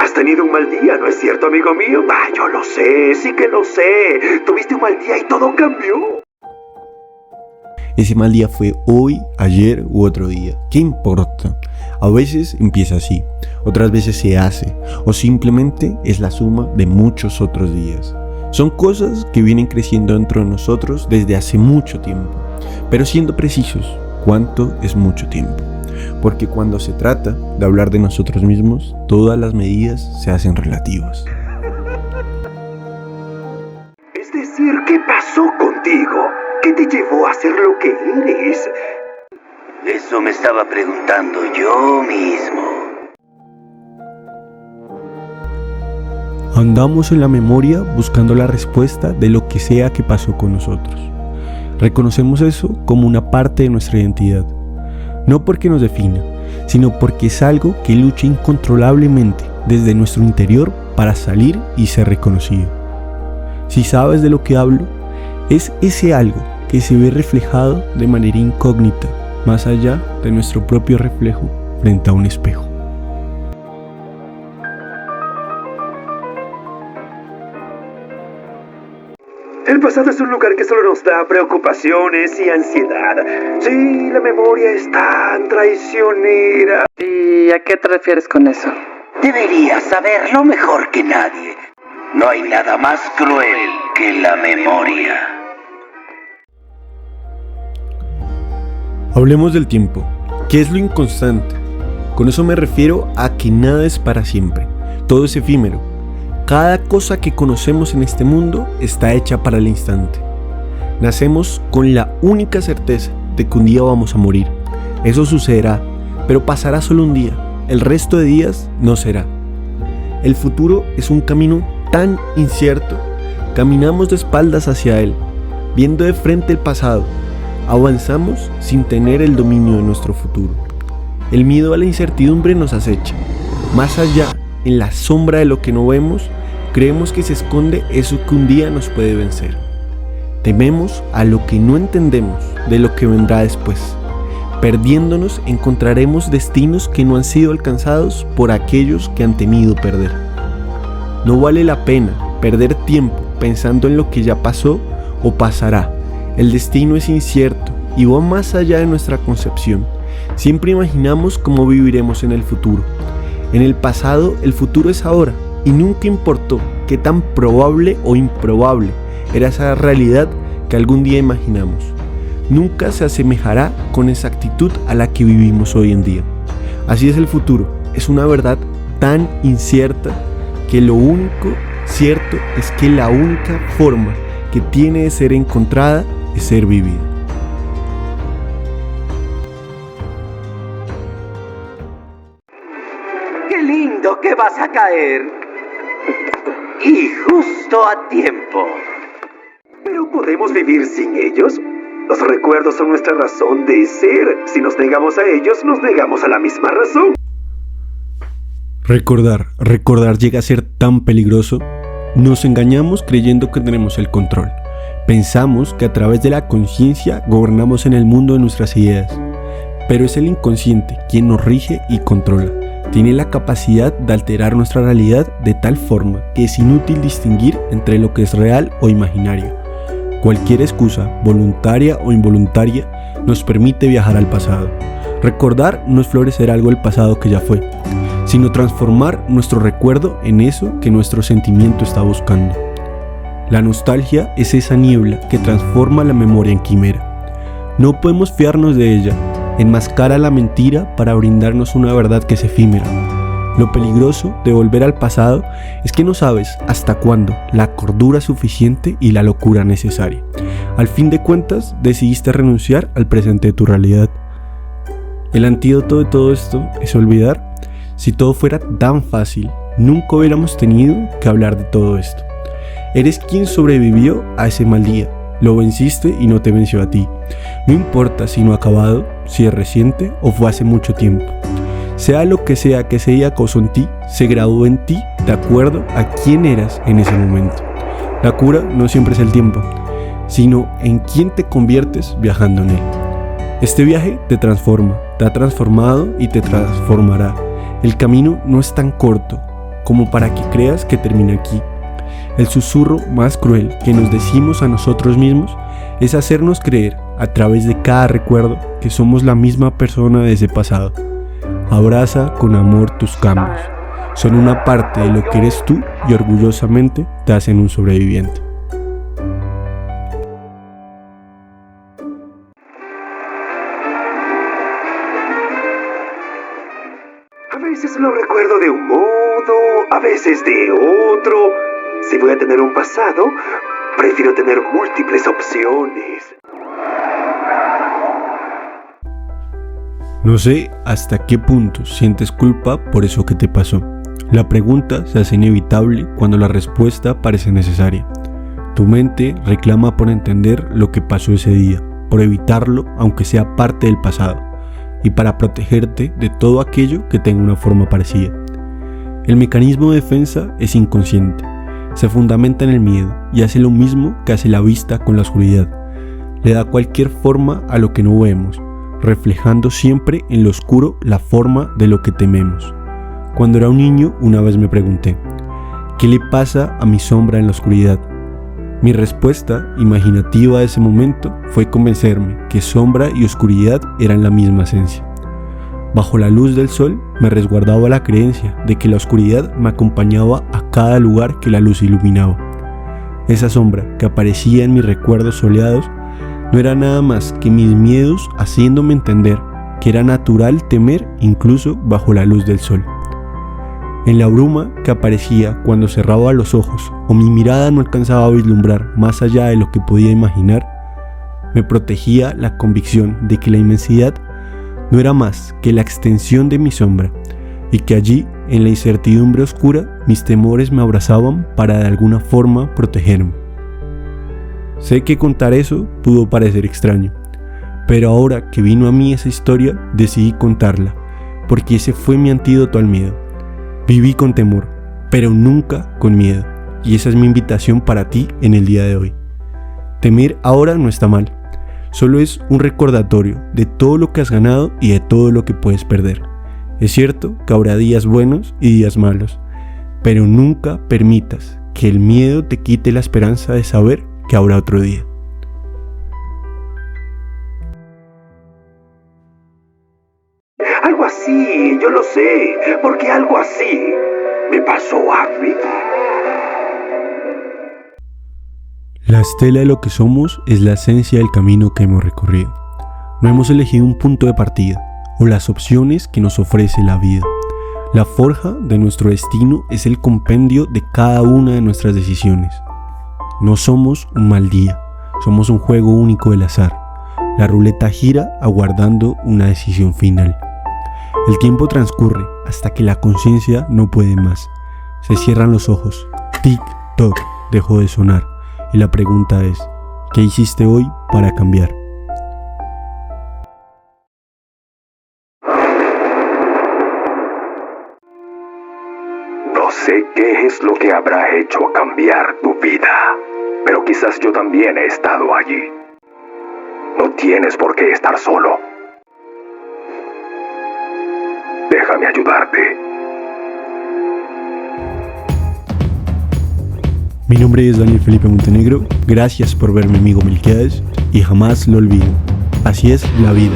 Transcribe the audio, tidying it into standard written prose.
Has tenido un mal día, ¿no es cierto, amigo mío? Yo lo sé, sí que lo sé. Tuviste un mal día y todo cambió. Ese mal día fue hoy, ayer u otro día. ¿Qué importa? A veces empieza así, otras veces se hace, o simplemente es la suma de muchos otros días. Son cosas que vienen creciendo dentro de nosotros desde hace mucho tiempo. Pero siendo precisos, ¿cuánto es mucho tiempo? Porque cuando se trata de hablar de nosotros mismos, todas las medidas se hacen relativas. Es decir, ¿qué pasó contigo? ¿Qué te llevó a ser lo que eres? Eso me estaba preguntando yo mismo. Andamos en la memoria buscando la respuesta de lo que sea que pasó con nosotros. Reconocemos eso como una parte de nuestra identidad. No porque nos defina, sino porque es algo que lucha incontrolablemente desde nuestro interior para salir y ser reconocido. Si sabes de lo que hablo, es ese algo que se ve reflejado de manera incógnita, más allá de nuestro propio reflejo frente a un espejo. El pasado es un lugar que solo nos da preocupaciones y ansiedad. Sí, la memoria es tan traicionera. ¿Y a qué te refieres con eso? Deberías saberlo mejor que nadie. No hay nada más cruel que la memoria. Hablemos del tiempo. ¿Qué es lo inconstante? Con eso me refiero a que nada es para siempre. Todo es efímero. Cada cosa que conocemos en este mundo está hecha para el instante. Nacemos con la única certeza de que un día vamos a morir. Eso sucederá, pero pasará solo un día. El resto de días no será. El futuro es un camino tan incierto. Caminamos de espaldas hacia él, viendo de frente el pasado. Avanzamos sin tener el dominio de nuestro futuro. El miedo a la incertidumbre nos acecha. Más allá, en la sombra de lo que no vemos, creemos que se esconde eso que un día nos puede vencer. Tememos a lo que no entendemos de lo que vendrá después. Perdiéndonos encontraremos destinos que no han sido alcanzados por aquellos que han temido perder. No vale la pena perder tiempo pensando en lo que ya pasó o pasará. El destino es incierto y va más allá de nuestra concepción. Siempre imaginamos cómo viviremos en el futuro. En el pasado, el futuro es ahora, y nunca importó qué tan probable o improbable era esa realidad que algún día imaginamos. Nunca se asemejará con exactitud a la que vivimos hoy en día. Así es el futuro, es una verdad tan incierta que lo único cierto es que la única forma que tiene de ser encontrada es ser vivida. ¡Qué lindo que vas a caer! Y justo a tiempo. ¿Pero podemos vivir sin ellos? Los recuerdos son nuestra razón de ser. Si nos negamos a ellos, nos negamos a la misma razón. Recordar llega a ser tan peligroso. Nos engañamos creyendo que tenemos el control. Pensamos que a través de la conciencia gobernamos en el mundo de nuestras ideas. Pero es el inconsciente quien nos rige y controla. Tiene la capacidad de alterar nuestra realidad de tal forma que es inútil distinguir entre lo que es real o imaginario. Cualquier excusa, voluntaria o involuntaria, nos permite viajar al pasado. Recordar no es florecer algo del pasado que ya fue, sino transformar nuestro recuerdo en eso que nuestro sentimiento está buscando. La nostalgia es esa niebla que transforma la memoria en quimera. No podemos fiarnos de ella. Enmascara la mentira para brindarnos una verdad que es efímera. Lo peligroso de volver al pasado es que no sabes hasta cuándo la cordura suficiente y la locura necesaria. Al fin de cuentas, decidiste renunciar al presente de tu realidad. El antídoto de todo esto es olvidar. Si todo fuera tan fácil, nunca hubiéramos tenido que hablar de todo esto. Eres quien sobrevivió a ese mal día. Lo venciste y no te venció a ti. No importa si no ha acabado, si es reciente o fue hace mucho tiempo. Sea lo que sea que ese día causó en ti, se graduó en ti de acuerdo a quién eras en ese momento. La cura no siempre es el tiempo, sino en quién te conviertes viajando en él. Este viaje te transforma, te ha transformado y te transformará. El camino no es tan corto, como para que creas que termina aquí. El susurro más cruel que nos decimos a nosotros mismos es hacernos creer a través de cada recuerdo que somos la misma persona de ese pasado. Abraza con amor tus cambios. Son una parte de lo que eres tú y orgullosamente te hacen un sobreviviente. A veces lo recuerdo de un modo, a veces de otro. Si voy a tener un pasado, prefiero tener múltiples opciones. No sé hasta qué punto sientes culpa por eso que te pasó. La pregunta se hace inevitable cuando la respuesta parece necesaria. Tu mente reclama por entender lo que pasó ese día, por evitarlo aunque sea parte del pasado, y para protegerte de todo aquello que tenga una forma parecida. El mecanismo de defensa es inconsciente, se fundamenta en el miedo y hace lo mismo que hace la vista con la oscuridad. Le da cualquier forma a lo que no vemos, reflejando siempre en lo oscuro la forma de lo que tememos. Cuando era un niño, una vez me pregunté, ¿qué le pasa a mi sombra en la oscuridad? Mi respuesta imaginativa de ese momento fue convencerme que sombra y oscuridad eran la misma esencia. Bajo la luz del sol me resguardaba la creencia de que la oscuridad me acompañaba a cada lugar que la luz iluminaba. Esa sombra que aparecía en mis recuerdos soleados no era nada más que mis miedos haciéndome entender que era natural temer incluso bajo la luz del sol. En la bruma que aparecía cuando cerraba los ojos o mi mirada no alcanzaba a vislumbrar más allá de lo que podía imaginar, me protegía la convicción de que la inmensidad no era más que la extensión de mi sombra y que allí, en la incertidumbre oscura, mis temores me abrazaban para de alguna forma protegerme. Sé que contar eso pudo parecer extraño, pero ahora que vino a mí esa historia, decidí contarla, porque ese fue mi antídoto al miedo. Viví con temor, pero nunca con miedo, y esa es mi invitación para ti en el día de hoy. Temer ahora no está mal, solo es un recordatorio de todo lo que has ganado y de todo lo que puedes perder. Es cierto que habrá días buenos y días malos, pero nunca permitas que el miedo te quite la esperanza de saber que habrá otro día. Algo así, yo lo sé, porque algo así me pasó a mí. La estela de lo que somos es la esencia del camino que hemos recorrido. No hemos elegido un punto de partida o las opciones que nos ofrece la vida. La forja de nuestro destino es el compendio de cada una de nuestras decisiones. No somos un mal día, somos un juego único del azar. La ruleta gira aguardando una decisión final. El tiempo transcurre hasta que la conciencia no puede más. Se cierran los ojos. Tic-toc dejó de sonar. Y la pregunta es, ¿qué hiciste hoy para cambiar? No sé qué es lo que habrá hecho cambiar tu vida, pero quizás yo también he estado allí. No tienes por qué estar solo. Déjame ayudarte. Mi nombre es Daniel Felipe Montenegro, gracias por verme, amigo Melquiades, y jamás lo olvido. Así es la vida.